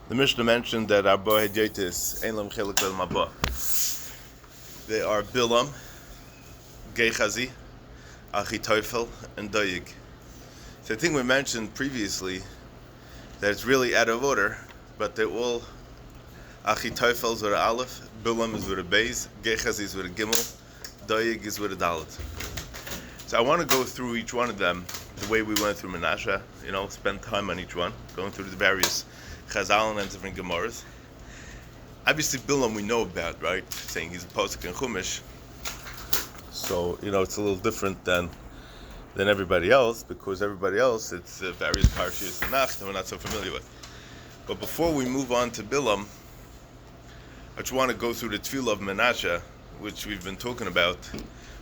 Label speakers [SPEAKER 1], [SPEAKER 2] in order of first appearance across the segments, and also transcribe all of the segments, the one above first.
[SPEAKER 1] The Mishnah mentioned that Arba Hedyotis Ein Lam Chelik Vel Mabah. They are Bilam, Gechazi, Achitophel, and Doyig. So I think we mentioned previously that it's really out of order, but they're all Achitophel is with an Aleph, Bilam is with a Beis, Gechazi is with a Gimel, Doyig is with a Dalet. So I want to go through each one of them the way we went through Manasseh, spend time on each one, going through the various Chazal and different Gemaras. Obviously, Bilam we know about, right? Saying he's a posuk in Chumash. So, it's a little different than everybody else, because everybody else, it's various parshas and Nach that we're not so familiar with. But before we move on to Bilam, I just want to go through the Tefillah of Manasseh, which we've been talking about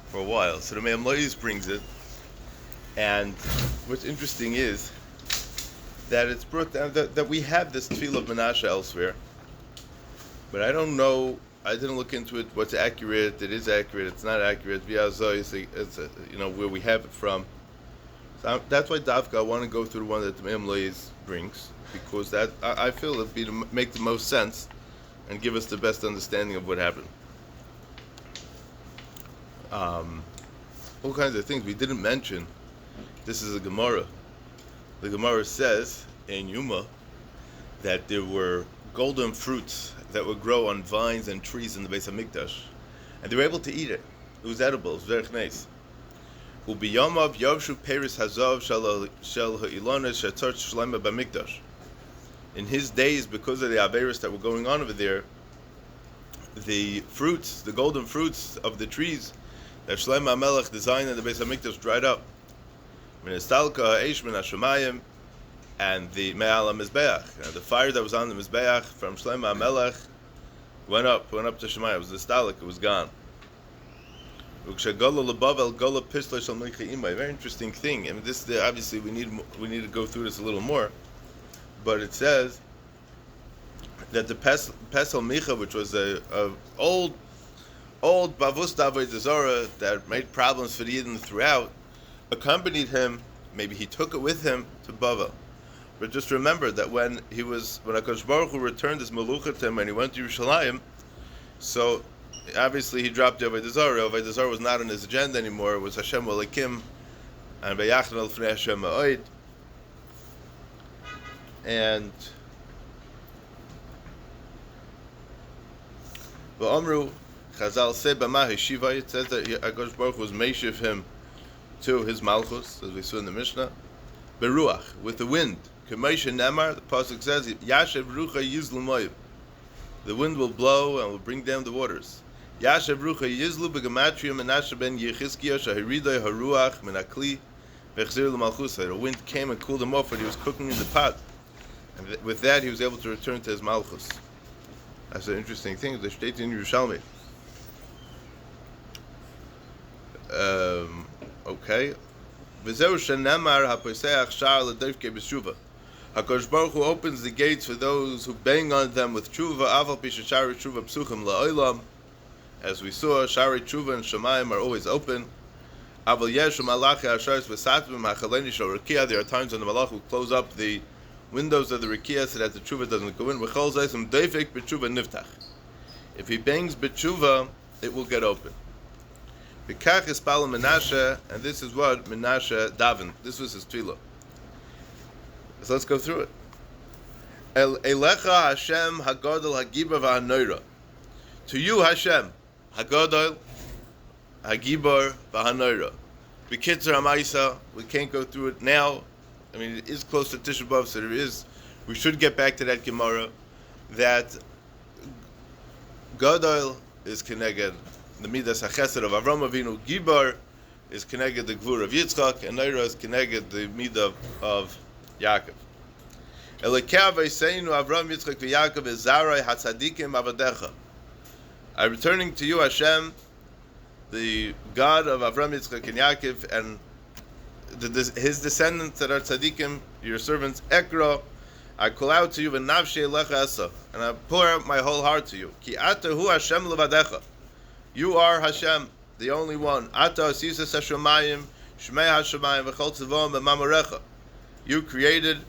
[SPEAKER 1] for a while. So the Me'am La'is brings it, and what's interesting is that it's brought down that we have this Tefillah of Manasseh elsewhere, but I don't know. I didn't look into it. What's accurate? It is accurate. It's not accurate. It's where we have it from. So that's why Davka I want to go through the one that the Me'am La'is brings, because that I feel it'd be to make the most sense and give us the best understanding of what happened. All kinds of things we didn't mention. This is a Gemara. The Gemara says in Yuma that there were golden fruits that would grow on vines and trees in the Beis HaMikdash, and they were able to eat it. It was edible. It was very nice. Ubiyamav yavshu peris hazav shel ha'ilones shetzar shlema b'mikdash. In his days, because of the averis that were going on over there, the fruits, the golden fruits of the trees that Shlomo HaMelech designed in the Beis HaMikdash dried up. Minestalka ha'esh min hashamayim, and the me'al ha'mizbeach, the fire that was on the mizbeach from Shlomo HaMelech went up to Shemayim. It was the stalik, it was gone. A very interesting thing. I mean, this obviously we need to go through this a little more, but it says that the Pesel Micha, which was a old Bavus Avodah Zarah that made problems for the Yidden throughout, accompanied him. Maybe he took it with him to Bava. But just remember that when HaKadosh Baruch Hu returned his Melucha to him and he went to Yerushalayim, so obviously he dropped the Avodah Zarah. Avodah Zarah was not on his agenda anymore. It was Hashem Malikim and Vayachna al Fnei Hashem Ma'od. And V'omru Chazal say B'ma Heshiva, it says that HaKadosh Baruch Hu was Meishiv him to his Malchus, as we saw in the Mishnah, Beruach, with the wind. K'moshe Nemar, the pasuk says, Yashev Rucha Yizlu Moyev. The wind will blow and will bring down the waters. Yashev Rucha Yizlu B'gematria Menashe ben Yechizkiah Shahiridai Haruach Menakli V'chzir L'Malchusa. The wind came and cooled him off when he was cooking in the pot. And with that, he was able to return to his Malchus. That's an interesting thing. The state in Yerushalmi. Okay. HaKadosh Baruch Hu opens the gates for those who bang on them with tshuva. Aval pi shari tshuva psuchim la'olam. As we saw, shari tshuva and shamayim are always open. Aval yesh malachi asharis v'satvim hachaleni shal rikia. There are times when the malach will close up the windows of the rikia so that the tshuva doesn't go in. V'chol zaysim deifik b'tshuva niftach. If he bangs b'tshuva, it will get open. B'kach ispal Manasseh, and this is what Manasseh davened. This was his tefillah. So let's go through it. El Elecha Hashem Hagadol Hagibar V'Hanoira. To you, Hashem, Hagadol Hagibar V'Hanoira. B'Kitzer Hamaisa. We can't go through it now. I mean, it is close to Tisha B'Av, so we should get back to that Gemara. That Gadol is connected. The Midas HaChesed of Avram Avinu. Gibar is connected the Gvur of Yitzchak, and Neira is connected the Midah of Yaakov. Elikav Eiseinu Avram Yitzchak v'Yaakov Ezarai Hatzadikim Avadecha. I'm returning to you, Hashem, the God of Avram Yitzchak and Yaakov, and his descendants that are tzadikim, your servants. Ekra, I call out to you v'nafshei lecha esa, and I pour out my whole heart to you. Ki ata hu Hashem levadecha. You are Hashem, the only one. Ata asisas hashamayim, shmei hashamayim v'chol tzivom b'mamarecha. You created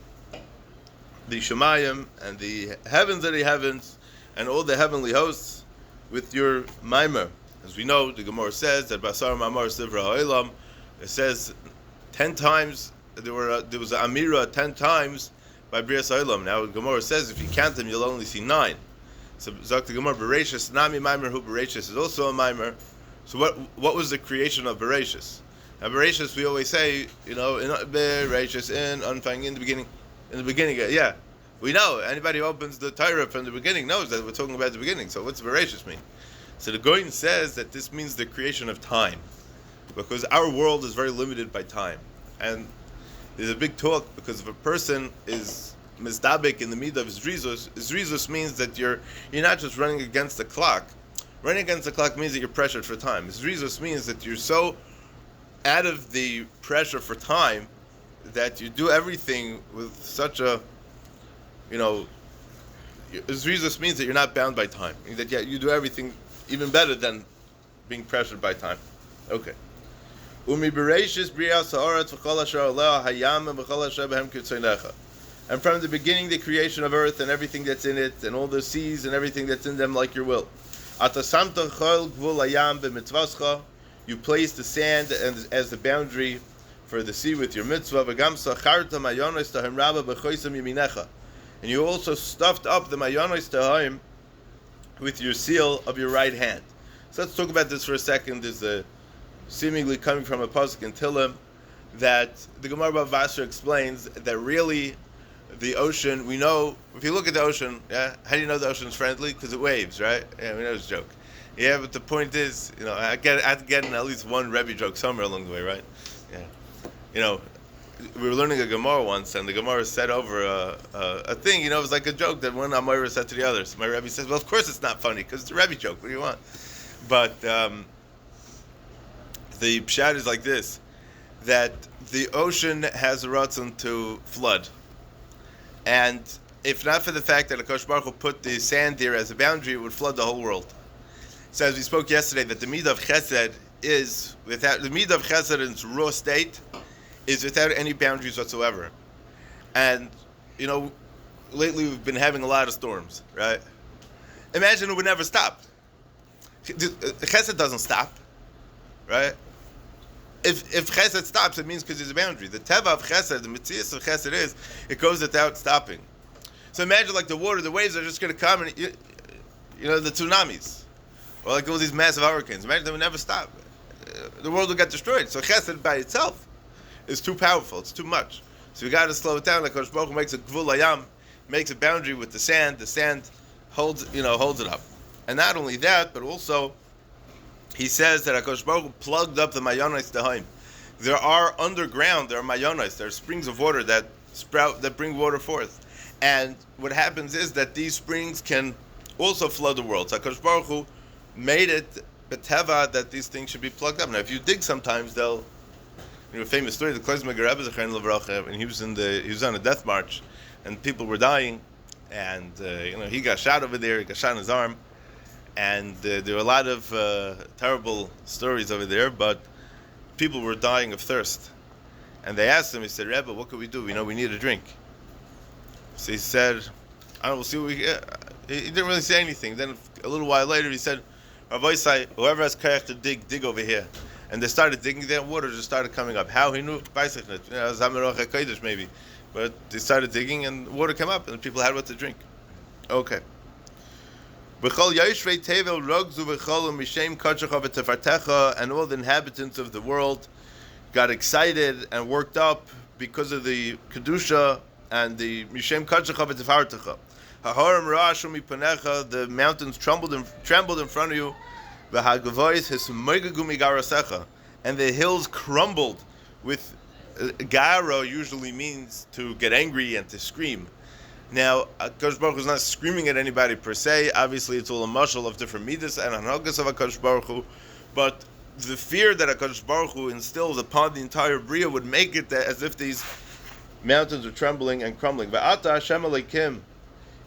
[SPEAKER 1] the Shemayim and the heavens of the heavens and all the heavenly hosts with your Maimer. As we know, the Gemara says that Basar Mamar Sivra Ha'ilam, it says 10 times, there was an Amira 10 times by Brias Ha'ilam. Now the Gemara says if you count them, you'll only see 9. So Zok the Gemara, Bereshis, Nami Maimer, who Bereshis is also a Maimer. So what was the creation of Bereshis? Now Bereshis, we always say, in Bereshis, in the beginning. In the beginning, yeah. We know, anybody who opens the Torah from the beginning knows that we're talking about the beginning. So what's Bereshis mean? So the Goyin says that this means the creation of time. Because our world is very limited by time. And there's a big talk, because if a person is mizdabek in the midah of Zrizus means that you're not just running against the clock. Running against the clock means that you're pressured for time. Zrizus means that you're so out of the pressure for time that you do everything with such a, Zrizus means that you're not bound by time. That you do everything even better than being pressured by time. Okay. And from the beginning, the creation of earth and everything that's in it, and all the seas and everything that's in them, like your will. You place the sand as the boundary for the sea with your mitzvah. And you also stuffed up the mayonos tahim with your seal of your right hand. So let's talk about this for a second. There's seemingly coming from a pasuk in Tillim that the Gemara Bavasra explains that really the ocean, we know, if you look at the ocean, how do you know the ocean's friendly? Because it waves, right? Yeah, we know it's a joke. Yeah, but the point is, I get at least one Rebbe joke somewhere along the way, right? Yeah. We were learning a Gemara once, and the Gemara said over a thing, it was like a joke that one Amoira said to the other. So my Rebbe says, well, of course it's not funny, because it's a Rebbe joke. What do you want? But the pshat is like this, that the ocean has a ratzon to flood. And if not for the fact that HaKadosh Baruch Hu put the sand there as a boundary, it would flood the whole world. So as we spoke yesterday, that the midah of chesed is without, the midah of chesed in its raw state is without any boundaries whatsoever. And, lately we've been having a lot of storms, right? Imagine it would never stop. Chesed doesn't stop, right? If chesed stops, it means because there's a boundary. The teva of chesed, the mitzias of chesed is, it goes without stopping. So imagine like the water, the waves are just going to come and, the tsunamis. Or like all these massive hurricanes. Imagine they would never stop. The world will get destroyed. So chesed by itself is too powerful. It's too much. So we got to slow it down. Like Kosh Baruch Hu makes a gvul hayam, makes a boundary with the sand. The sand holds it up. And not only that, but also he says that HaKadosh Baruch Hu plugged up the mayonos dahaim. There are underground, there are mayonos, there are springs of water that sprout, that bring water forth. And what happens is that these springs can also flood the world. So HaKadosh Baruch Hu made it beteva that these things should be plugged up. Now, if you dig, sometimes they'll. A famous story. The Klezmer Rebbe Zechayin Levracha, and he was on a death march, and people were dying, and he got shot over there. He got shot in his arm, and there were a lot of terrible stories over there. But people were dying of thirst, and they asked him. He said, "Rebbe, what could we do? We need a drink." So he said, "I don't know. We'll see what we get." He didn't really say anything. Then a little while later, he said, "Rabbi Isai, whoever has kayak to dig over here." And they started digging there, water just started coming up. How he knew? Maybe. But they started digging and water came up and people had what to drink. Okay. And all the inhabitants of the world got excited and worked up because of the Kedusha and the Mishem Kachacha v'Tefartecha. The mountains trembled in front of you. And the hills crumbled with gara usually means to get angry and to scream. Now, HaKadosh Baruch Hu is not screaming at anybody per se. Obviously, it's all a mashal of different midas and hanagas of HaKadosh Baruch Hu. But the fear that HaKadosh Baruch Hu instills upon the entire Bria would make it as if these mountains are trembling and crumbling. Va'ata Hashem Elokim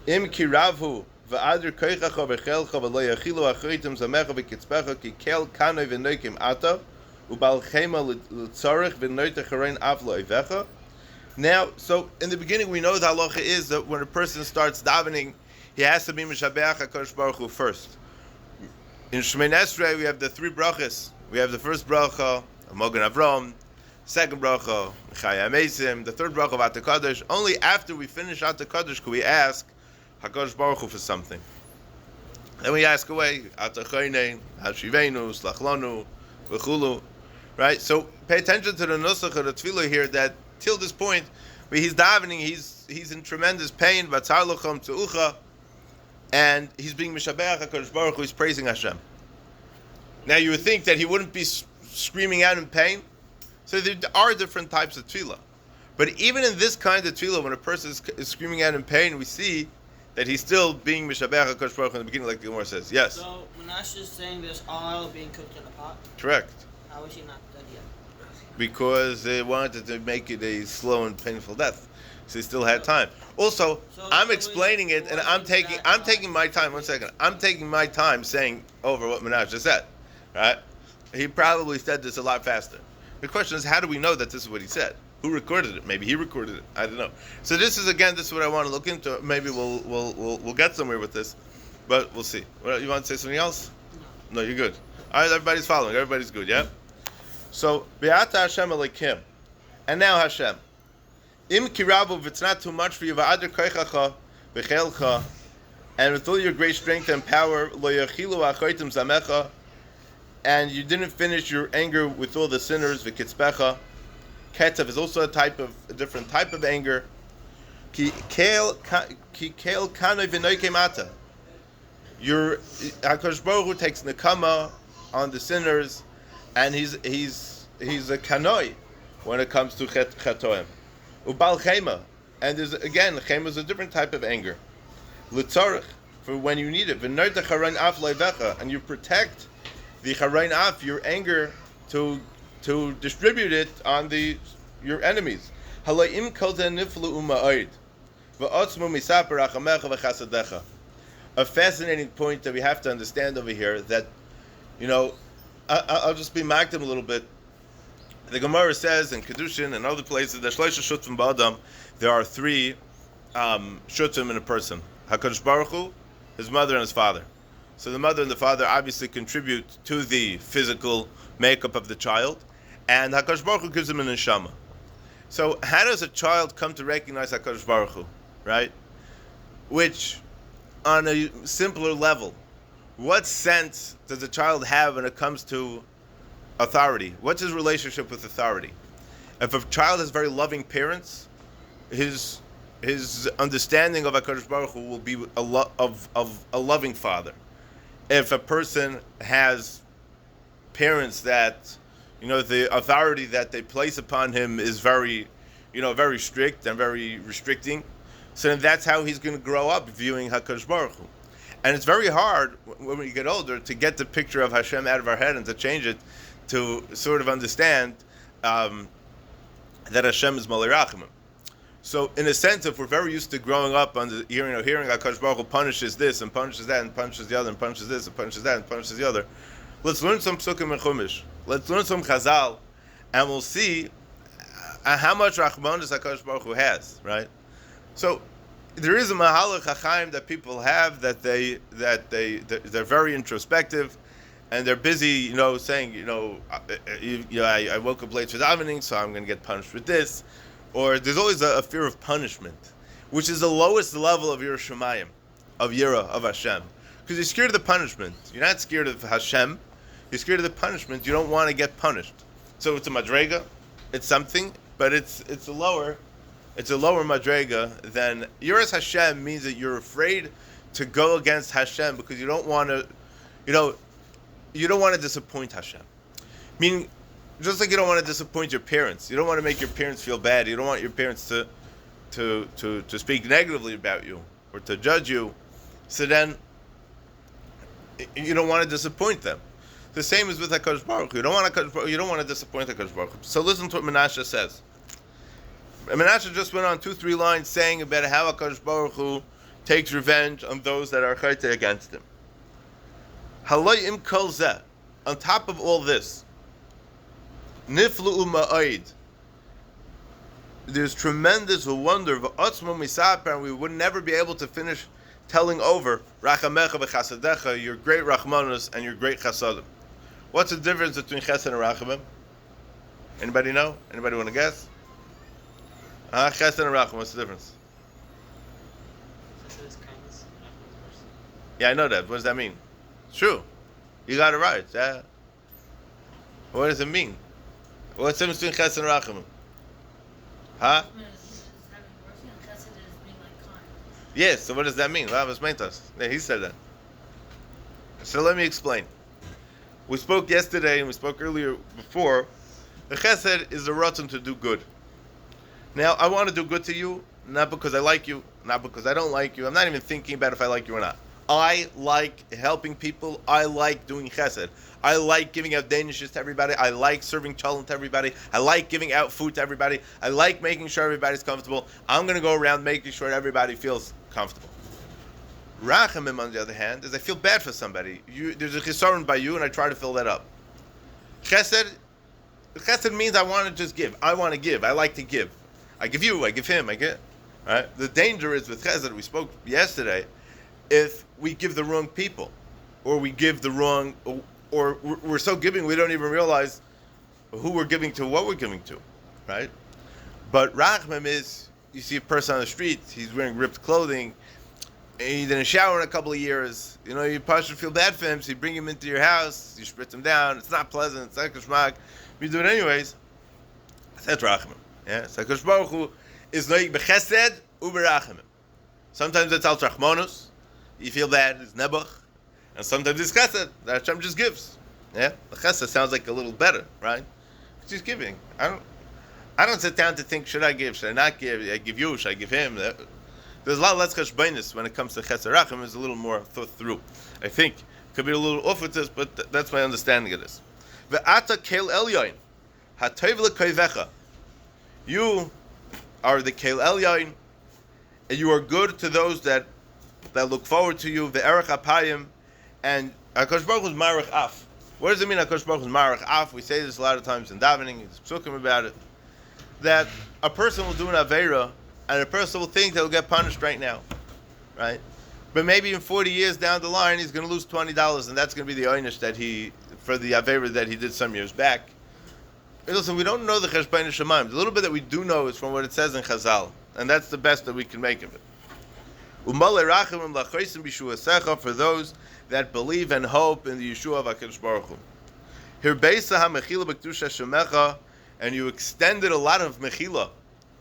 [SPEAKER 1] im kiravhu va'adir koichacha v'chelcha v'lo yachilu achritim zamecha v'kitzpecha ki kel kanoi v'noikim ata ubal chema l'tzorech v'noitech harein av lo'ivecha Now, so in the beginning, we know the halacha is that when a person starts davening, he has to be Mishabeach HaKadosh Baruch Hu first. In Shemoneh Esrei, we have the three brachas. We have the first bracha, Mogen Avram, second bracha, Chaya Mesim, the third bracha of Ata Kadosh. Only after we finish Ata Kadosh can we ask HaKadosh Baruch Hu for something. Then we ask away, Ata Chayne, Hashivenu, Slachlanu, V'chulu. Right? So pay attention to the nusach of the tefillah here, that till this point, where he's davening, he's in tremendous pain, Vatzar Lochem Tzeucha, and he's being Mishabeach HaKadosh Baruch Hu, he's praising Hashem. Now you would think that he wouldn't be screaming out in pain. So there are different types of tefillah. But even in this kind of tefillah, when a person is screaming out in pain, we see that he's still being Mishabeach HaKadosh Baruch Hu in the beginning, like the Gemara says. Yes?
[SPEAKER 2] So Manasseh is saying there's oil being cooked in a pot?
[SPEAKER 1] Correct.
[SPEAKER 2] How is he not dead yet?
[SPEAKER 1] Because they wanted to make it a slow and painful death. So he still had time. Also, I'm explaining it, and I'm taking my time. 1 second. I'm taking my time saying over what Manasseh said. Right? He probably said this a lot faster. The question is, how do we know that this is what he said? Who recorded it? Maybe he recorded it. I don't know. So this is what I want to look into. Maybe we'll get somewhere with this, but we'll see. What, you want to say something else? No, you're good. All right, everybody's following. Everybody's good, yeah? So, Be'ata Hashem Elokim. And now Hashem. Im kirabu, if it's not too much for you, va'adar koichacha, v'chelcha, and with all your great strength and power, lo yachilu achoitim zamecha, and you didn't finish your anger with all the sinners, v'kitzpecha. Ketzav is also a different type of anger. Ki kel kanoi v'noi kemata. Your HaKadosh Baruch Hu takes nekama on the sinners, and he's a kanoi when it comes to chatoim. Ubal chema, and there's again chema is a different type of anger. L'tzarich, for when you need it. V'noy techarein af leivecha, and you protect the charein af, your anger, to distribute it on your enemies. Halayim kol niflu uma'od, v'otzmu misaper achamecha v'chasadecha. A fascinating point that we have to understand over here, that, I'll just be magdim a little bit. The Gemara says in Kedushin and other places that shleisha shutim ba'adam, there are three shutim in a person: HaKadosh Baruch Hu, his mother, and his father. So the mother and the father obviously contribute to the physical makeup of the child, and HaKadosh Baruch Hu gives him an neshama. So how does a child come to recognize HaKadosh Baruch Hu, right? Which, on a simpler level, what sense does a child have when it comes to authority? What's his relationship with authority? If a child has very loving parents, his understanding of HaKadosh Baruch Hu will be of a loving father. If a person has parents that, the authority that they place upon him is very, very strict and very restricting, so then that's how he's going to grow up viewing HaKadosh Baruch Hu. And it's very hard when we get older to get the picture of Hashem out of our head and to change it to sort of understand that Hashem is Malei Rachamim. So in a sense, if we're very used to growing up under hearing HaKadosh Baruch Hu punishes this and punishes that and punishes the other and punishes this and punishes that and punishes the other, let's learn some Psukim and Chumash. Let's learn some Chazal, and we'll see how much Rachmanis HaKadosh Baruch Hu has, right? So there is a Mahalach HaChaim that people have that they're very introspective, and they're busy, saying, I woke up late for davening, so I'm going to get punished with this. Or there's always a fear of punishment, which is the lowest level of Yirah Shamayim, of Yirah, of Hashem. Because you're scared of the punishment. You're not scared of Hashem. You're scared of the punishment. You don't want to get punished. So it's a madrega. It's something, but it's a lower madrega than Yiras Hashem. Means that you're afraid to go against Hashem because you don't want to, you don't want to disappoint Hashem. Meaning, just like you don't want to disappoint your parents, you don't want to make your parents feel bad. You don't want your parents to speak negatively about you or to judge you. So then, you don't want to disappoint them. The same is with HaKadosh Baruch Hu. You don't want to disappoint HaKadosh Baruch Hu. So listen to what Manasseh says. Manasseh just went on 2-3 lines saying about how HaKadosh Baruch Hu takes revenge on those that are chayte against him. Halay im kol zeh. On top of all this, niflu ma'id. there's tremendous wonder of Otzmo Misaper, and we would never be able to finish telling over Rachamecha v'chasadecha, your great Rachmanus and your great Chasadim. What's the difference between Chesed and Rachamim? Anybody know? Anybody want to guess? Chesed and Rachamim, what's the difference?
[SPEAKER 3] Chesed is kindness, Rachamim is mercy.
[SPEAKER 1] Yeah, I know that. What does that mean? It's true. You got it right. Yeah. What does it mean? What's the difference between Chesed and Rachamim? Huh? Yes, so what does that mean? Yeah, he said that. So let me explain. We spoke yesterday and we spoke earlier before. The chesed is the ratzon to do good. Now, I want to do good to you, not because I like you, not because I don't like you. I'm not even thinking about if I like you or not. I like helping people. I like doing chesed. I like giving out danishes to everybody. I like serving challah to everybody. I like giving out food to everybody. I like making sure everybody's comfortable. I'm going to go around making sure everybody feels comfortable. Rachamim, on the other hand, is I feel bad for somebody. There's a chisaron by you, and I try to fill that up. Chesed means I want to just give. I want to give. I like to give. I give you. I give him. I get. Right. The danger is with chesed. We spoke yesterday. If we give the wrong people, or we give the wrong, or we're so giving we don't even realize who we're giving to, what we're giving to, right? But rachamim is, you see a person on the street, he's wearing ripped clothing, and he didn't shower in a couple of years. You know, you probably should feel bad for him, so you bring him into your house, you spritz him down. It's not pleasant. It's like kashmak. You do it anyways. That's rachamim. Yeah, so Hakadosh Baruch Hu is noig bechesed uberachamim. Sometimes it's al trachmonus. You feel bad, it's nebuch, and sometimes it's chesed that Hashem just gives. Yeah, the chesed sounds like a little better, right? It's just giving. I don't sit down to think, should I give, should I not give? I give you, should I give him? There's a lot less cheshbonus when it comes to chesed rachim. It's a little more thought through. I think could be a little off with this, but that's my understanding of this. Ve'ata kel elyon, hatayv lekoivecha. You are the kel elyon, and you are good to those that look forward to you, the erech apayim, and Hakadosh Baruch Hu is marach af. What does it mean Hakadosh Baruch Hu is marach af? We say this a lot of times in davening, it's psukim about it, that a person will do an aveira, and a person will think they'll get punished right now, right? But maybe in 40 years down the line, he's going to lose $20, and that's going to be the oynish that for the aveira that he did some years back. And listen, we don't know the cheshbon shemaim. The little bit that we do know is from what it says in Chazal, and that's the best that we can make of it. For those that believe and hope in the Yeshua of HaKadosh Baruch Hu. And you extended a lot of mechila.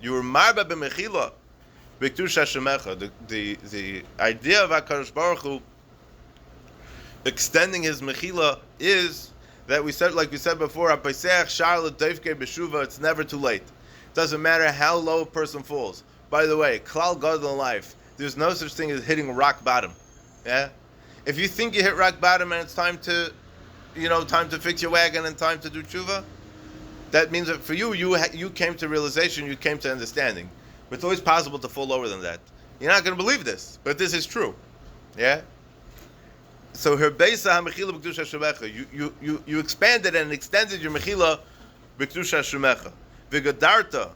[SPEAKER 1] You were marba b'mechila b'kedusha shemecha. The idea of HaKadosh Baruch Hu extending his mechila is that we said, like we said before, it's never too late. It doesn't matter how low a person falls. By the way, klal gadol in life, there's no such thing as hitting rock bottom. Yeah? If you think you hit rock bottom and it's time to fix your wagon and time to do tshuva, that means that for you came to realization, you came to understanding. But it's always possible to fall lower than that. You're not going to believe this, but this is true. Yeah? So her beisa ha-mechila b'kedusha shemecha. You expanded and extended your mechila b'kedusha shemecha. V'gadarta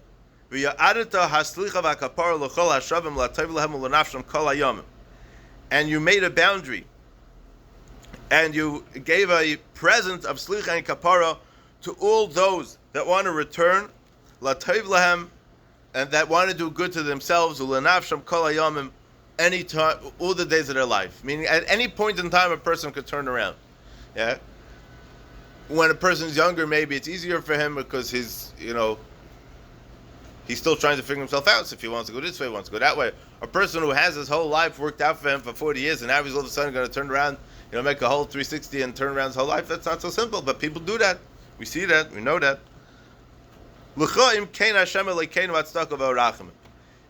[SPEAKER 1] v'ya'adata haslicha v'akapara l'chol hashavim l'atayv lehem u'lenafsham kol hayomim. And you made a boundary, and you gave a present of slicha and kapara to all those that want to return, l'atayv lehem, and that want to do good to themselves, u'lenafsham kol hayomim, any time, all the days of their life. Meaning, at any point in time, a person could turn around. Yeah. When a person's younger, maybe it's easier for him because he's still trying to figure himself out. So if he wants to go this way, he wants to go that way. A person who has his whole life worked out for him for 40 years, and now he's all of a sudden going to turn around, make a whole 360 and turn around his whole life. That's not so simple, but people do that. We see that. We know that.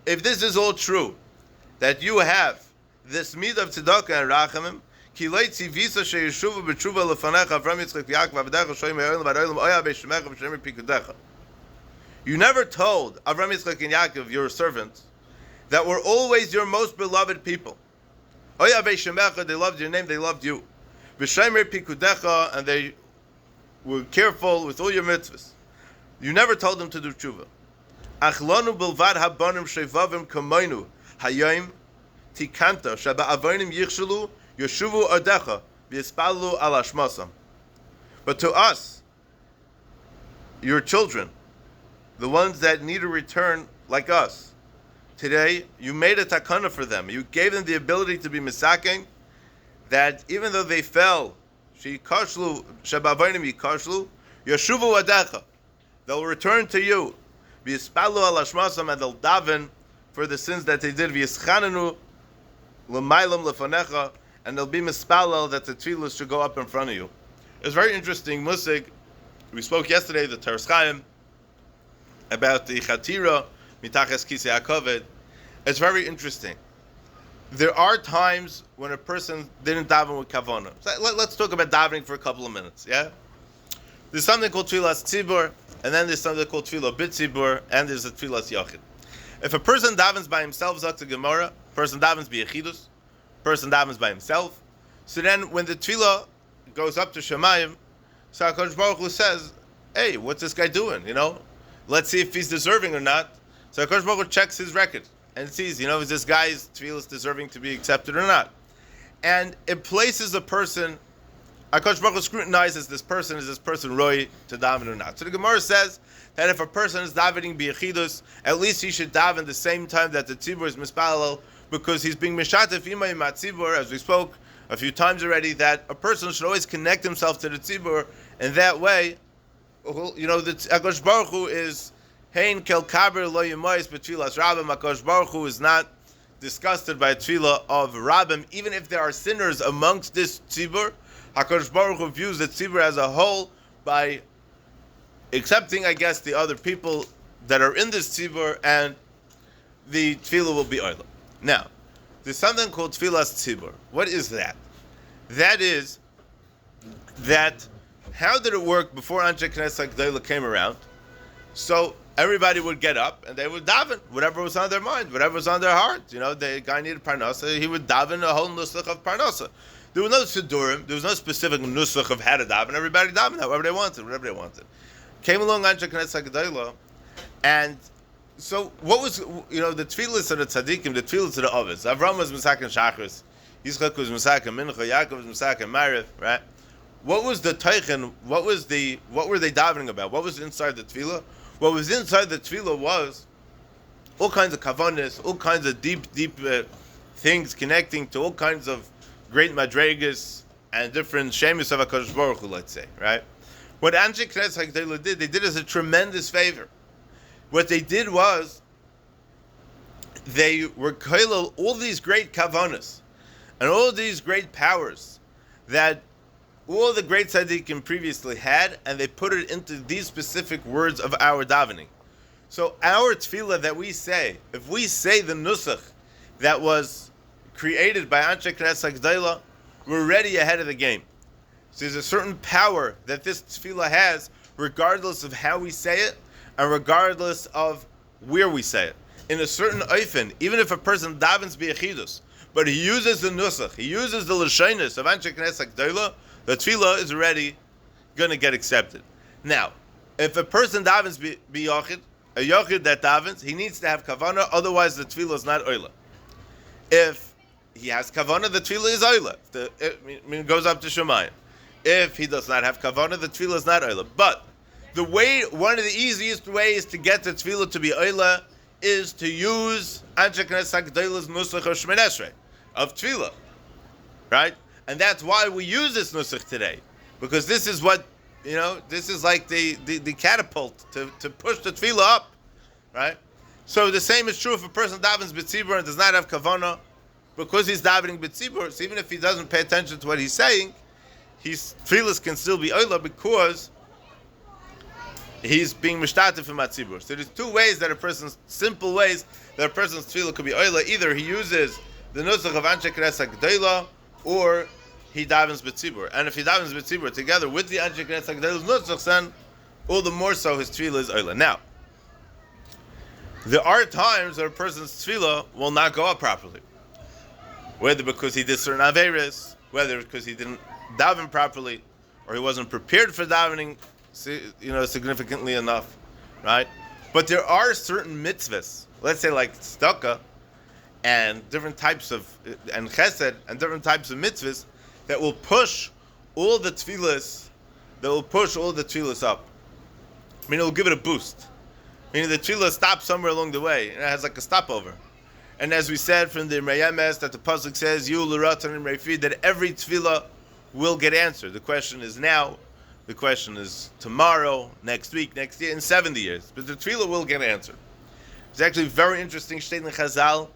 [SPEAKER 1] If this is all true, that you have this mid of tzedakah and rachamim, ki lo tzivisa sheyeshuvu b'tshuva lefanecha Avram Yitzchak Yaakov v'avedecha shoyim ha'olam v'adolam oya b'shemecha v'shem pikudecha. You never told Avram Yitzchak and Yaakov, your servants, that were always your most beloved people. Oya b'shemecha, they loved your name, they loved you. V'shem pikudecha, and they were careful with all your mitzvahs. You never told them to do tshuva. Achlanu bilvad habanim shevavim kamoinu hayom tikanta sheba avonim yichshelu yeshuvu odecha v'yispalu al hashmasam. But to us, your children, the ones that need a return like us, today you made a takana for them. You gave them the ability to be misaking, that even though they fell, sheyikashlu sheba avonim yikashlu yeshuvu odecha, they'll return to you. V'yispalu al hashmasam, and they'll daven for the sins that they did. V'yischanenu l'maylam lefanecha, and they'll be mispalel that the tefillah should go up in front of you. It's very interesting musig. We spoke yesterday, the Teres Chaim, about the chatira mitachas kisei hakoved. It's very interesting. There are times when a person didn't daven with kavanah. So let's talk about davening for a couple of minutes. Yeah, there's something called tefillas tzibur, and then there's something called tefillah b'tzibur, and there's a tefillas yachid. If a person davens by himself, zok to Gemara, person davens b'yechidus, person davens by himself. So then, when the tefillah goes up to Shemayim, so HaKadosh Baruch Hu says, "Hey, what's this guy doing? Let's see if he's deserving or not." So HaKadosh Baruch Hu checks his record and sees, is this guy's tefillah deserving to be accepted or not? And it places a person. HaKadosh Baruch Hu scrutinizes this person. Is this person roy to daven or not? So the Gemara says that if a person is davening b'yechidus, at least he should daven the same time that the tzibur is mispalel, because he's being mishatef imay mat tzibur, as we spoke a few times already, that a person should always connect himself to the tzibur, and that way, the HaKadosh Baruch Hu is hein kel kaber lo yemois b'tfilas rabbim. HaKadosh Baruch Hu is not disgusted by a tefillah of rabbim, even if there are sinners amongst this tzibur. HaKadosh Baruch Hu views the tzibur as a whole by accepting, the other people that are in this tzibur, and the tefillah will be oila. Now, there's something called tefillas tzibur. What is that? That is that, how did it work before Anshe Knesset Gdola came around? So everybody would get up and they would daven whatever was on their mind, whatever was on their heart. The guy needed parnasa, he would daven a whole nusach of parnasa. There was no sidurim, there was no specific nusach of how to daven. Everybody davened however they wanted, whatever they wanted. Came along Anshe Knesset Gdola, and so what was, the tefillas of the tzaddikim, the tefillas of the ovis. Avram was Misakin Shachris, Yitzchak was Misakin Mincha, Yaakov was Misakin Mariv, right? What was the teichen? What were they davening about? What was inside the tefillah? What was inside the tefillah was all kinds of kavanas, all kinds of deep things connecting to all kinds of great madregas and different shemis of HaKadosh Baruch Hu, let's say, right? What Anshe Knesset HaGdola did, they did us a tremendous favor. What they did was, they were koilel all these great kavanas and all these great powers that all the great tzaddikim previously had, and they put it into these specific words of our davening. So our tefillah that we say, if we say the nusach that was created by Anshe Knesset HaGdola, we're already ahead of the game. So there's a certain power that this tefillah has, regardless of how we say it, and regardless of where we say it. In a certain oifen, even if a person davens b'yechidus, but he uses the nusach, he uses the l'shonos of Anshe Knesset HaGdola, the tefillah is already going to get accepted. Now, if a person davens b'yachid, a yachid that davens, he needs to have kavanah, otherwise the tefillah is not oila. If he has kavanah, the tefillah is oila. It goes up to Shemayim. If he does not have kavanah, the tefillah is not oila. But one of the easiest ways to get the tefillah to be oila is to use Anshe Knesset HaGdola's nusach of Shemoneh Esrei, of tefillah, right? And that's why we use this nusach today, because this is what, this is like the catapult to push the tefillah up, right? So the same is true if a person davens b'tzibur and does not have kavanah, because he's davening b'tzibur. So even if he doesn't pay attention to what he's saying, his tefillahs can still be oila because he's being mishtatif in matzibur. So there's simple ways that a person's tefillah could be oila. Either he uses the nusach of Anshe Knesset HaGdola, or he davens b'tzibur. And if he davens b'tzibur together with the Anshe Knesset HaGdola's nusach, then all the more so his tefillah is oila. Now, there are times that a person's tefillah will not go up properly. Whether because he did certain averes, whether because he didn't daven properly, or he wasn't prepared for davening, significantly enough, right? But there are certain mitzvahs, let's say like tzedakah, and different types of, and chesed, and different types of mitzvahs, that will push all the tefillas, up. Meaning it will give it a boost. Meaning the tefillah stops somewhere along the way, and it has like a stopover. And as we said from the Meyames, that the pasuk says, "You l'ratan and refi," that every tefillah will get answered. The question is now, the question is tomorrow, next week, next year, in 70 years. But the tefillah will get answered. It's actually very interesting, Shteit in Chazal,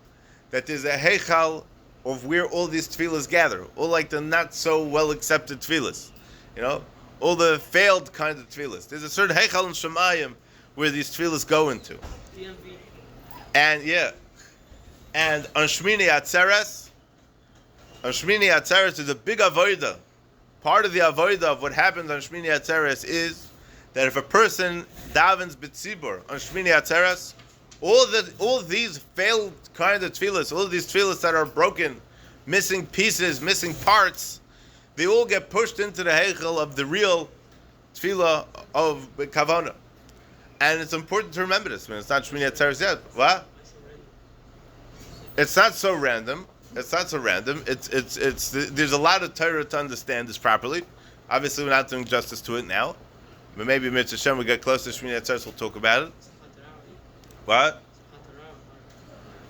[SPEAKER 1] that there's a heichal of where all these tefillahs gather. All like the not so well accepted tefillahs. You know? All the failed kind of tefillahs. There's a certain heichal in Shemayim where these tefillahs go into.
[SPEAKER 2] DMV.
[SPEAKER 1] And on Shmini Atzeres is a big avodah. Part of the avodah of what happens on Shmini Atzeres is that if a person davens b'tzibur on Shmini Atzeres, all these failed kind of tefillahs, all of these tefillahs that are broken, missing pieces, missing parts, they all get pushed into the heichel of the real tefillah of kavanah. And it's important to remember this. I mean, it's not Shmini Atzeres yet. What? It's not so random. It's there's a lot of Torah to understand this properly. Obviously, we're not doing justice to it now, but maybe Mitzvah Hashem, we get close to Shmini Atzeres, we'll talk about it. What?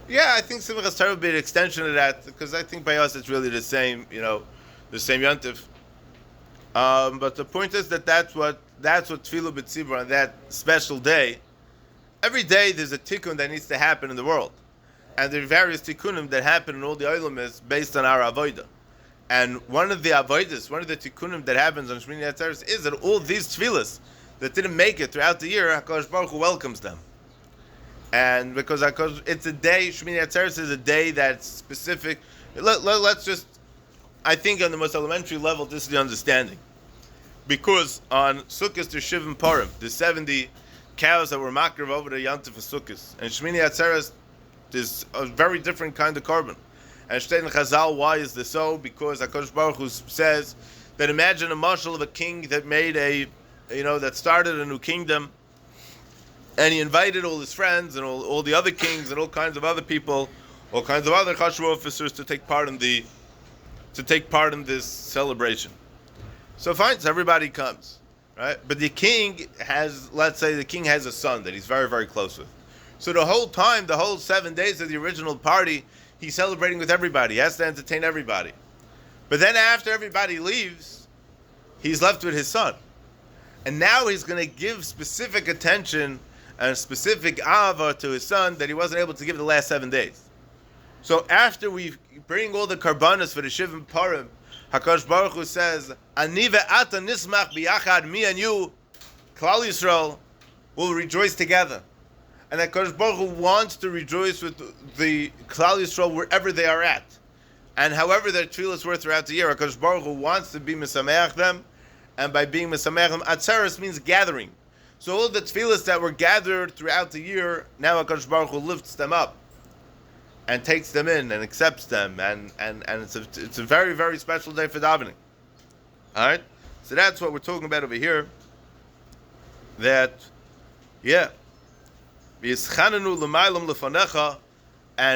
[SPEAKER 1] Yeah, I think Simchas Torah will be an extension of that, because I think by us it's really the same, the same yontif. But the point is that's what Tefillah B'tzibur on that special day. Every day there's a tikkun that needs to happen in the world. And there are various tikkunim that happen in all the olam is based on our avodah. And one of the tikkunim that happens on Shmini Atzeres is that all these tefillahs that didn't make it throughout the year, HaKadosh Baruch Hu welcomes them. And because it's a day, Shmini Atzeres is a day that's specific. Let's just, I think on the most elementary level, this is the understanding. Because on Sukkot there's Shivim Purim, the 70 cows that were makriv over the Yantif of Sukkot. And Shmini Atzeres is a very different kind of carbon. And Shteit in Chazal, why is this so? Because HaKadosh Baruch Hu says that imagine a marshal of a king that made that started a new kingdom, and he invited all his friends and all the other kings and all kinds of other people, all kinds of other chashuv officers to take part in this celebration. So fine, so everybody comes, right? But the king has a son that he's very, very close with. So the whole 7 days of the original party, he's celebrating with everybody. He has to entertain everybody. But then after everybody leaves, he's left with his son. And now he's going to give specific attention and specific ahava to his son that he wasn't able to give the last 7 days. So after we bring all the karbanos for the Shivim Purim, HaKadosh Baruch Hu says, Ani ve'ata nismach biyachad, me and you, Klal Yisrael, will rejoice together. And HaKadosh Baruch Hu wants to rejoice with the Klal Yisrael wherever they are at. And however their tefillahs were throughout the year, HaKadosh Baruch Hu wants to be mesameach them. And by being mesameach them, Atzeres means gathering. So all the tefillahs that were gathered throughout the year, now HaKadosh Baruch Hu lifts them up and takes them in and accepts them. And it's a very, very special day for davening. Alright? So that's what we're talking about over here. And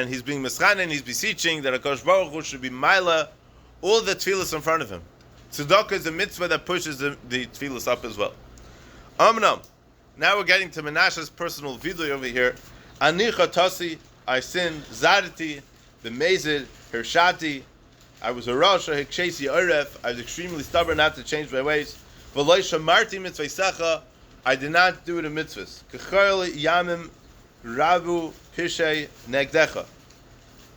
[SPEAKER 1] he's being mischanen, he's beseeching that HaKadosh Baruch Hu should be maila all the tefillahs in front of him. Tzedakah is a mitzvah that pushes the tefillahs up as well. Amnam. Now we're getting to Menashe's personal vidui over here. Ani chatasi, I sinned, zadati, b'mezid, hirshati, I was a rasha, hikshesi oref, I was extremely stubborn not to change my ways. V'loi shamarti mitzvaysecha, I did not do the mitzvahs. K'chol yamim rabu pishay negdecha.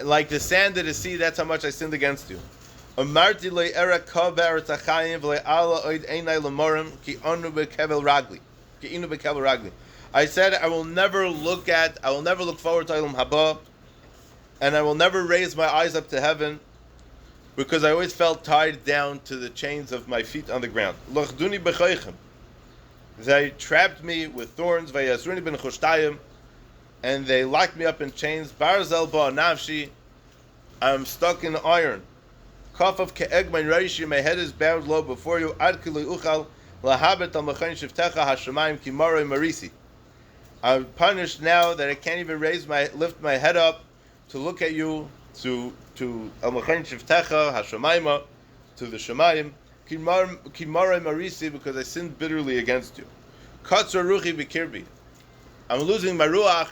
[SPEAKER 1] Like the sand of the sea, that's how much I sinned against you. Amarti le era kaver tachayim v'le ala oid einay lemorim ki anu bekevel ragli. Ki inu bekevel ragli. I said I will never look forward to Olam Haba, and I will never raise my eyes up to heaven, because I always felt tied down to the chains of my feet on the ground. Lochduni b'choichem. They trapped me with thorns, vayazruni ben choshtayim, and they locked me up in chains. Barzel ba nafshi, I'm stuck in iron. Kafaf ke'eg mein reishi, my head is bowed low before you. Ad kili uchal lahabet al mechain shiftecha hashemayim ki maroi marisi. I'm punished now that I can't even lift my head up to look at you, to Al-Machayin Shivtecha, Hashemayma, to the Shemayim, Kimare Marisi, because I sinned bitterly against you. Katzor Ruchi B'Kirbi. I'm losing my Ruach.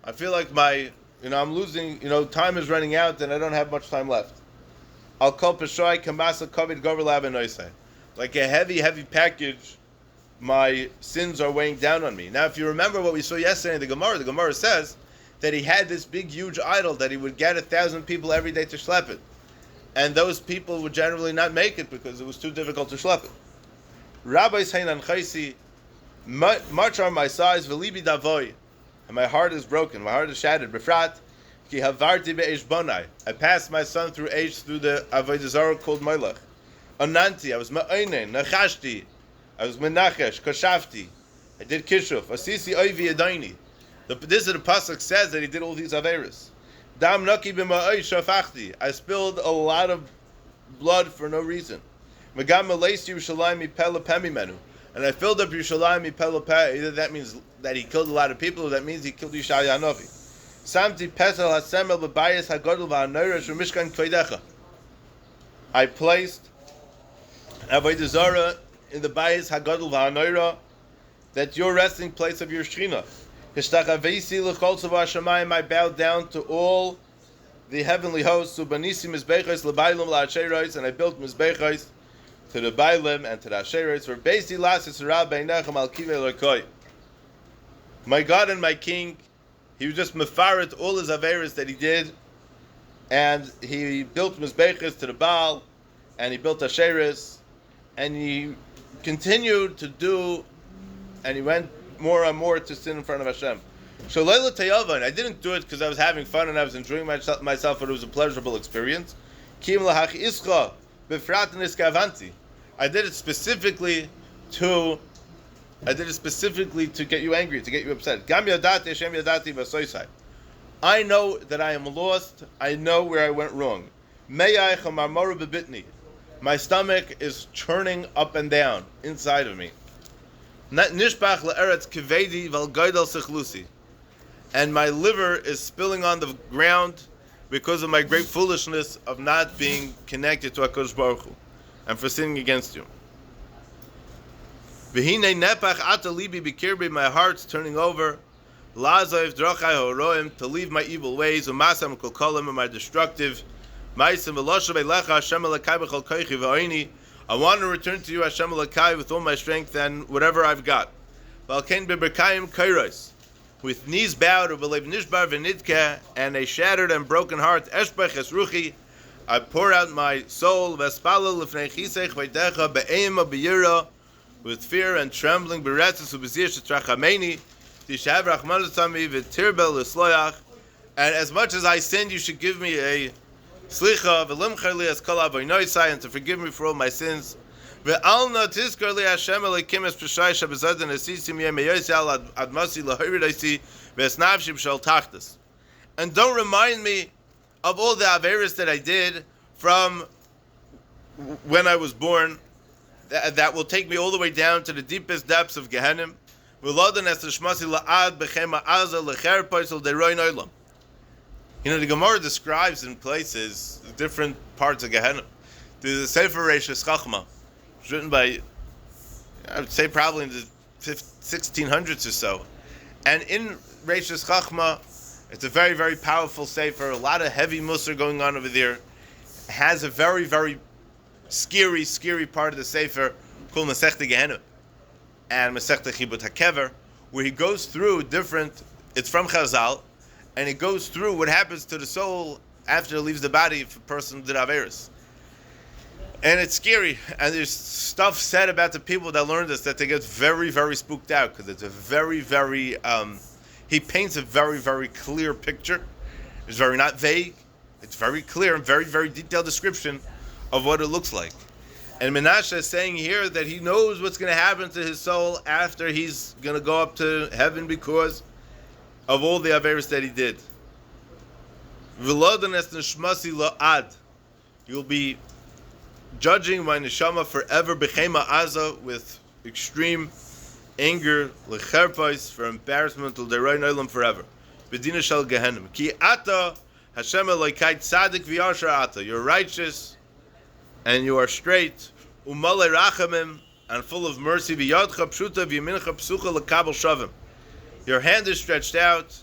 [SPEAKER 1] I feel like I'm losing, time is running out and I don't have much time left. I'll call Peshoy Kamasa Kovid Goverlab and Oisai. Like a heavy, heavy package, my sins are weighing down on me. Now, if you remember what we saw yesterday in the Gemara says that he had this big, huge idol that he would get 1,000 people every day to schlep it. And those people would generally not make it because it was too difficult to schlep it. Rabbi Hainan Chaisi, much are my size, v'libi davoy, and my heart is broken, my heart is shattered. Befrat, ki havarti be'esh bonai. I passed my son through the Avodah Zarah called Melech. Ananti, I was ma'oinen, nachashti, I was menachesh, kashafti, I did kishuf, asisi oivi adaini. This is the pasuk says that he did all these averas. Dam naki b'ma'oi shafachti, I spilled a lot of blood for no reason. Megam meleis Yerushalayim mipeh lepeh mimenu. And I filled up Yerushalayim mipeh lepeh. Either that means that he killed a lot of people, or that means he killed Yishaya Hanavi. Samti pesel hasemel b'bayis hagodol v'hanoira shemishkan kvedecha. I placed Avodah Zarah in the bayis hagodol v'hanoira, that's your resting place of your Shechina. Hishtachavesi l'chol tzavah hashamayim, I bowed down to all the heavenly hosts. Ubanisi mizbechos l'baylim la'asheros, and I built mizbechos to the Bailim and to the Asheros, for Beisi Las Yisrael Beinechem Al Kivei Lokoi. My God and my King, he was just mefaret all his averas that he did, and he built Mizbechos to the Baal, and he built Asheros, and he continued to do, and he went more and more to sin in front of Hashem. Shalayla Tayavan, I didn't do it because I was having fun and I was enjoying myself, but it was a pleasurable experience. Kim Lahach Ischa Befrat Niskavanti. I did it specifically to get you angry, to get you upset. Gam yadati Hashem yadati v'soisai. I know that I am lost. I know where I went wrong. Meyai chamarmoru bebitni. My stomach is churning up and down inside of me. Nishbach le'eretz kivedi v'al sichlusi. And my liver is spilling on the ground because of my great foolishness of not being connected to HaKadosh Baruch Hu, and for sinning against you. V'hinei nepach ata libi b'kirbi, my heart's turning over. La'azov drachai horoim, to leave my evil ways. U'masam kol kolim, and my destructive. Ma'asim v'loshav elecha Hashem Elokai b'chol koichi v'oini. I want to return to you, Hashem Elokai, with all my strength and whatever I've got. V'alkein b'berkayim kairos, with knees bowed, u'belev nishbar v'nidke, and a shattered and broken heart. Eshbech es ruchi, I pour out my soul, v'espalel l'fnei chisech v'ydecha be'ema b'yira, with fear and trembling, b'retzes u'b'zir shetrachameni, tishav rachmanotami v'tirbel l'sloyach, and as much as I sinned, you should give me a slicha, v'limcher li as kol avoynoisai, and to forgive me for all my sins. Ve'alna tizkar li Hashem Elokim es p'shai shabezaden esisim yem meyoisal admasi lahoiridaisi v'esnavshim shel tachtas. And don't remind me of all the averis that I did from when I was born, that will take me all the way down to the deepest depths of Gehenim. V'lodan es l'shmasi la'ad b'chema aza l'cher poisel deroin oilam. The Gemara describes in places different parts of Gehenim. There's a Sefer Reishis Chachma, written by, I would say probably in the 1600s or so. And in Reishis Chachma, it's a very, very powerful Sefer, a lot of heavy musar going on over there. It has a very, very scary part of the Sefer called Masechta Gehenim and Masechta Chibut HaKever, where he goes through it's from Chazal, and it goes through what happens to the soul after it leaves the body if a person did Averis. And it's scary, and there's stuff said about the people that learn this that they get very, very spooked out, because it's a very, very, he paints a very, very clear picture. It's very not vague. It's very clear and very, very detailed description of what it looks like. And Mנשה is saying here that he knows what's going to happen to his soul after he's going to go up to heaven because of all the Averis that he did. You'll be judging my neshama forever b'chema aza, with extreme anger, lecherpos, for embarrassment, till deroy noilam forever. Bedina shel gehenim. Ki ata Hashem Elokai tzadik v'yasher ata. You're righteous and you are straight. Umalei rachamim, and full of mercy. V'yadcha pshuta v'yamincha psucha lekabel shavim. Your hand is stretched out,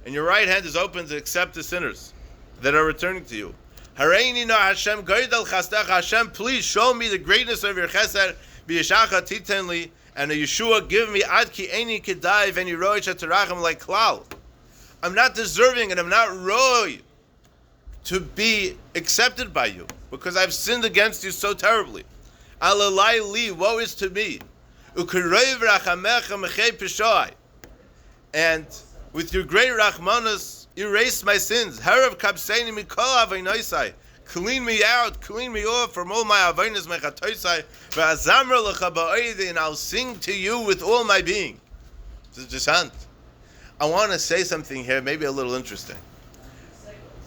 [SPEAKER 1] and your right hand is open to accept the sinners that are returning to you. Hareini na Hashem goydel chastecha. Hashem, please show me the greatness of your chesed. V'yishacha titenli, and a Yeshua give me ad ki eini kedai v'eni roi sheterachim like klal. I'm not deserving and I'm not roi to be accepted by you because I've sinned against you so terribly. Alalai li, woe is to me. Ukireiv rachamecha mechei pishoi. And with your great rachmanas, erase my sins. Harav kapseini mikol avaynosai. Clean me out, clean me off from all my avaynos mechatoisai. V'azamra lecha ba'oidi, and I'll sing to you with all my being. This is just hand. I want to say something here, maybe a little interesting.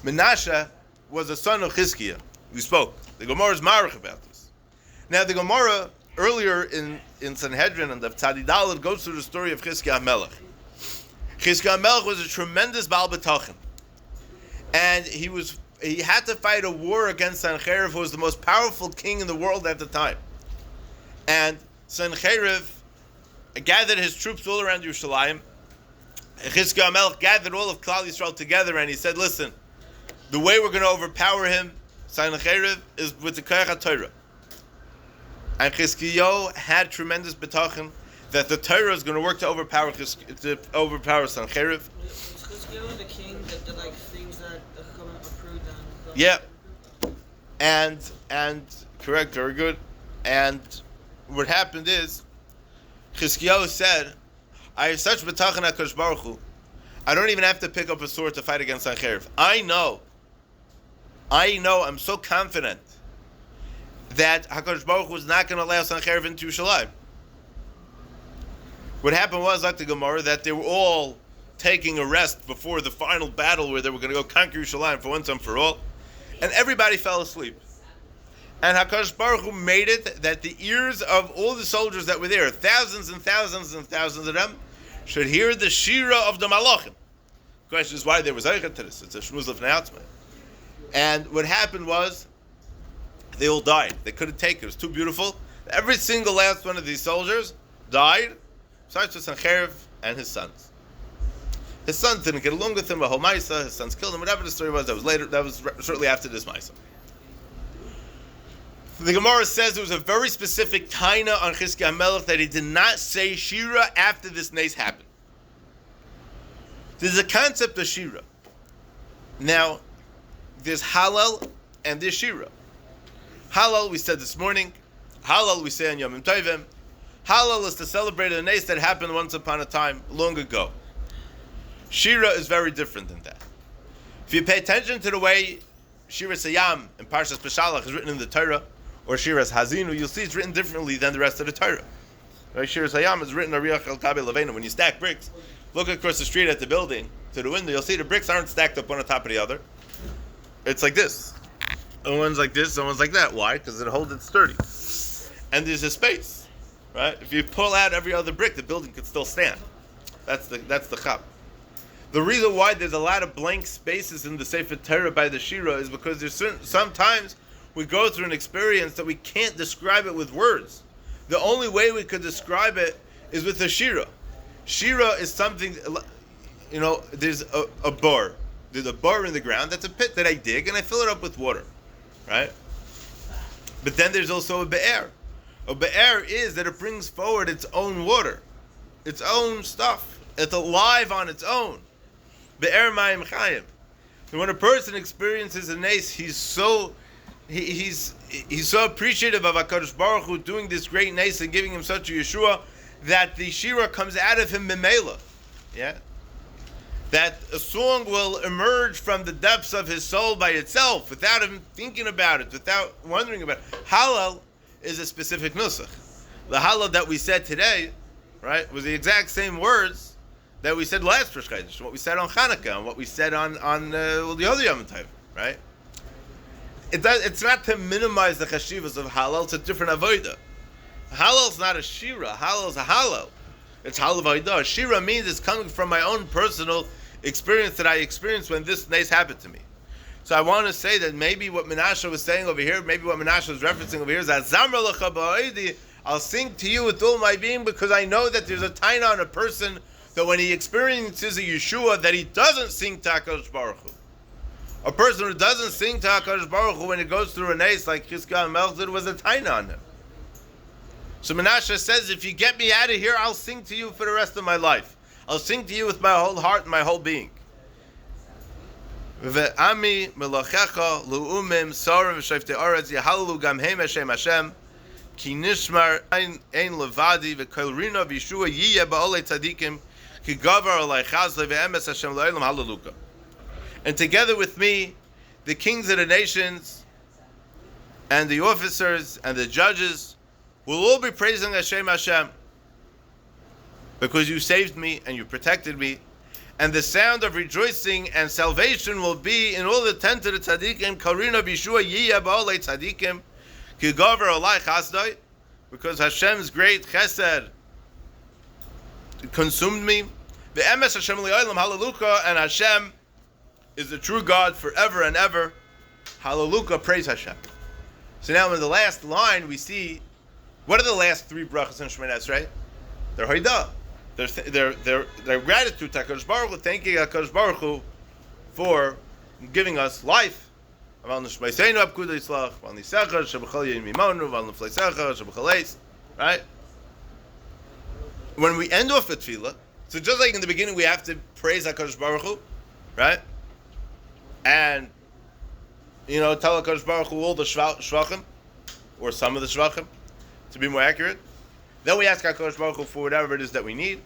[SPEAKER 1] Mנשה was a son of Chizkiah. We spoke. The Gemara is marich about this. Now, the Gemara earlier in Sanhedrin and the Tzadi Daled goes through the story of Chizkiah Melech. Chizkiah Melech was a tremendous Baal B'tachin, and he had to fight a war against Sancheriv, who was the most powerful king in the world at the time. And Sancheriv gathered his troops all around Yerushalayim. Chizkiah Melech gathered all of Klal Yisrael together, and he said, listen, the way we're going to overpower him, Sancheriv, is with the Koyach HaTorah. And Chizkiah had tremendous betachin that the Torah is going to work to overpower Sancheriv.
[SPEAKER 2] Is Chizkiah the king that did like things that come approved and
[SPEAKER 1] Yeah. And correct, very good. And what happened is, Chizkiah said, I have such betachin HaKadosh Baruch Hu, I don't even have to pick up a sword to fight against Sancheriv. I know, I'm so confident that HaKadosh Baruch Hu is not going to allow Sancheriv into Yerushalayim. What happened was, like the Gemara, that they were all taking a rest before the final battle where they were going to go conquer Yerushalayim for once and for all, and everybody fell asleep. And HaKadosh Baruch Hu made it that the ears of all the soldiers that were there, thousands and thousands and thousands of them, should hear the Shira of the Malachim. The question is why they were Zaychet to this. It's a Shmuz of Neatzmai. And what happened was, they all died. They couldn't take it. It was too beautiful. Every single last one of these soldiers died, besides for Sancheriv and his sons. His sons didn't get along with him, a whole Maisa, his sons killed him, whatever the story was, that was shortly after this Maisa. The Gemara says there was a very specific taina on Chizkiah Melech that he did not say Shira after this nace happened. There's a concept of Shira. Now, there's Halal and there's Shira. Halal, we said this morning. Halal, we say on Yom Tovim. Halal is to celebrate a nace that happened once upon a time, long ago. Shira is very different than that. If you pay attention to the way Shira Sayam in Parshas Peshalach is written in the Torah, or Shiras Hazinu, you'll see it's written differently than the rest of the Torah. Right? Shiras Hayam is written Ariach El Kabe Levena. When you stack bricks, look across the street at the building to the window, you'll see the bricks aren't stacked up one on top of the other. It's like this. And one's like this, and one's like that. Why? Because it holds it sturdy. And there's a space. Right? If you pull out every other brick, the building could still stand. That's the chap. The reason why there's a lot of blank spaces in the Sefer Torah by the Shira is because there's sometimes we go through an experience that we can't describe it with words. The only way we could describe it is with a Shira. Shira is something, there's a bar. There's a bar in the ground. That's a pit that I dig and I fill it up with water. Right? But then there's also a be'er. A be'er is that it brings forward its own water. Its own stuff. It's alive on its own. Be'er ma'im chayim. And when a person experiences a nace, he's so appreciative of HaKadosh Baruch Hu doing this great nace and giving him such a Yeshua that the Shira comes out of him memela. Yeah? That a song will emerge from the depths of his soul by itself without him thinking about it, without wondering about it. Halal is a specific nusach. The halal that we said today, right, was the exact same words that we said last Rosh Chodesh, what we said on Chanukah, and what we said on the other Yom Tov, right? It's not to minimize the chashivas of halal. It's a different avodah. Halal is not a shira. Halal is a halal. It's halavayda. Shira means it's coming from my own personal experience that I experienced when this nace happened to me. So I want to say that maybe what Mנשה was saying over here, maybe what Mנשה was referencing over here is that Zamra lecha ba'odi, I'll sing to you with all my being because I know that there's a taina on a person that when he experiences a Yeshua that he doesn't sing to HaKadosh Baruch Hu. A person who doesn't sing to HaKadosh Baruch Hu when he goes through a nace like Chizkiah Melch, there was a taina on him. So Mנשה says, if you get me out of here, I'll sing to you for the rest of my life. I'll sing to you with my whole heart and my whole being. Ve'ami melachecha lu'umim sarim v'shayftei aretz yahalu gam heim Hashem Hashem ki nishmar ein levadi v'kol rina v'yeshua yiyeh ba'olei tzadikim ki gavar alei chazle ve'emes Hashem la'olam hallelujah. And together with me, the kings of the nations and the officers and the judges will all be praising Hashem Hashem because you saved me and you protected me. And the sound of rejoicing and salvation will be in all the tent of the tzaddikim. Karina b'Yeshua yiyeh ba'olei tzaddikim ki gavar alei chasdai, because Hashem's great chesed consumed me. Ve'emes Hashem li'olam hallelujah, and Hashem is the true God forever and ever. Hallelujah, praise Hashem. So now in the last line we see, what are the last three brachas in Shemoneh Esrei? They're hoidah. Their gratitude to HaKadosh Baruch Hu, thanking HaKadosh Baruch Hu for giving us life. Right? When we end off a tefillah, so just like in the beginning we have to praise HaKadosh Baruch Hu, right? And, tell HaKadosh Baruch Hu all the shvachim, or some of the shvachim, to be more accurate. Then we ask HaKadosh Baruch Hu for whatever it is that we need.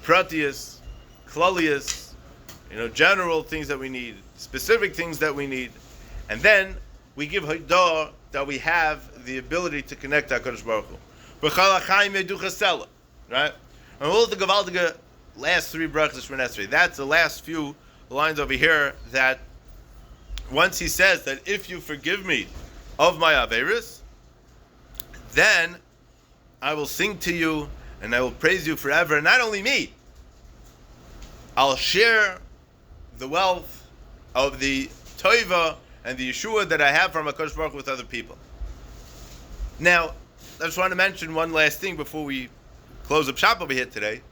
[SPEAKER 1] Pratius, klalius, general things that we need, specific things that we need. And then we give hodah that we have the ability to connect to HaKadosh Baruch Hu. Right? And all the gavaldige last three brachas from Esrei. That's the last few lines over here that once he says that if you forgive me of my averis, then I will sing to you and I will praise you forever. And not only me, I'll share the wealth of the toiva and the Yeshua that I have from HaKadosh Baruch Hu with other people. Now, I just want to mention one last thing before we close up shop over here today.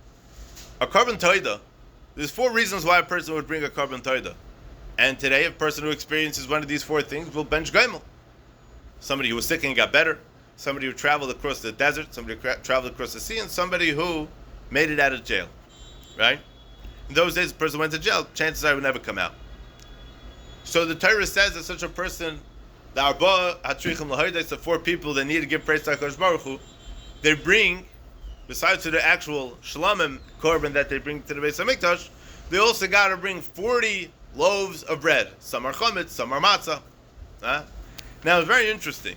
[SPEAKER 1] A carbon toida, there's 4 reasons why a person would bring a carbon toida. And today, a person who experiences one of these 4 things will bench gaimel. Somebody who was sick and got better, somebody who traveled across the desert, somebody who traveled across the sea, and somebody who made it out of jail. Right? In those days, the person went to jail, chances are he would never come out. So the Torah says that such a person, the Arba Hatrichim Lahoides, the 4 people that need to give praise to HaKadosh Baruch Hu, they bring, besides to the actual Shlamim korban that they bring to the Beis HaMikdash, they also got to bring 40 loaves of bread. Some are chametz, some are matzah. Now it's very interesting,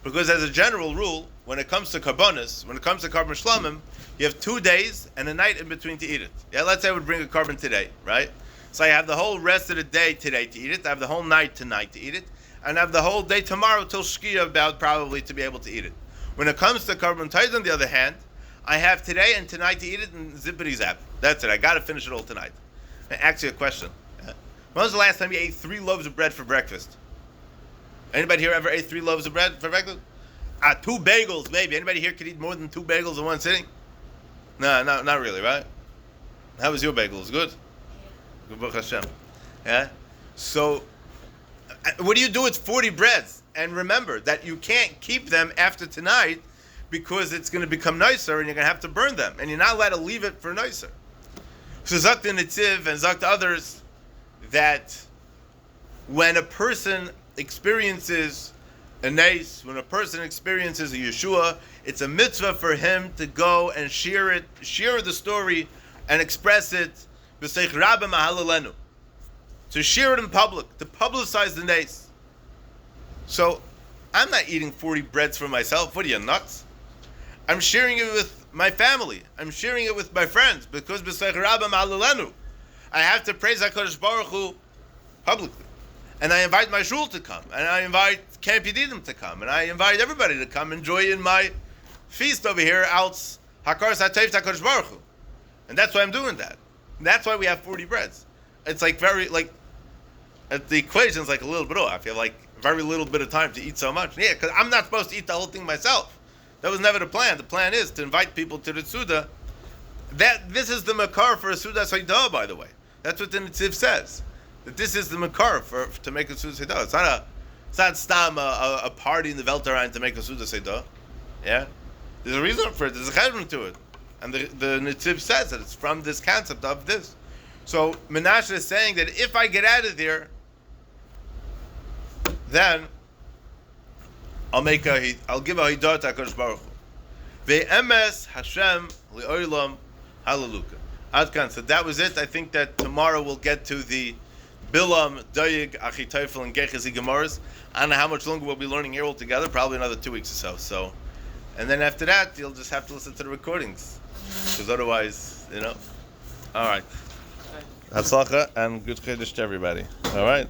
[SPEAKER 1] because as a general rule, when it comes to karbonis, when it comes to carbon shlamim, you have 2 days and a night in between to eat it. Yeah, let's say I would bring a carbon today, right? So I have the whole rest of the day today to eat it. I have the whole night tonight to eat it. And I have the whole day tomorrow till Shkia about probably to be able to eat it. When it comes to carbon ties, on the other hand, I have today and tonight to eat it and zippity zap. That's it. I got to finish it all tonight. And ask you a question. When was the last time you ate 3 loaves of bread for breakfast? Anybody here ever ate 3 loaves of bread for breakfast? 2 bagels, maybe. Anybody here could eat more than 2 bagels in one sitting? No, not really, right? How was your bagels? Good? Good, Baruch Hashem. Yeah? So, what do you do with 40 breads? And remember that you can't keep them after tonight because it's going to become nicer and you're going to have to burn them. And you're not allowed to leave it for nicer. So Zakt the Netziv and Zakt others that when a person experiences a nace, when a person experiences a Yeshua, it's a mitzvah for him to go and share the story and express it b'seich rabba mahalalenu, to share it in public, to publicize the nace. So I'm not eating 40 breads for myself. What are you, nuts? I'm sharing it with my family. I'm sharing it with my friends because b'seich rabba mahalalenu, I have to praise HaKadosh Baruch Hu publicly. And I invite my shul to come. And I invite Camp Yedidim to come. And I invite everybody to come and join in my feast over here, Alts Hakaras HaTev HaKadosh Baruch Hu. And that's why I'm doing that. That's why we have 40 breads. It's like very, like, the equation's like a little bit off. You have like very little bit of time to eat so much. Yeah, because I'm not supposed to eat the whole thing myself. That was never the plan. The plan is to invite people to the Suda. This is the makar for a Suda Seidah, by the way. That's what the Netziv says. That this is the makar to make a Suda Seidah. It's not stam a party in the Welterrein to make a Suda Seidah. Yeah? There's a reason for it. There's a chedron to it. And the Netziv says that it's from this concept of this. So Menashe is saying that if I get out of there, then I'll give a hidah to HaKadosh Baruch Hu. Ve'emes Hashem li'olam hallelujah. Adkan. So that was it. I think that tomorrow we'll get to the Bilam, Dayig, Achitophel, and Gechazi Gemaras. I don't know how much longer we'll be learning here altogether. Probably another 2 weeks or so. And then after that, you'll just have to listen to the recordings, because otherwise, All right. Hatzlacha and good Chodesh to everybody. All right.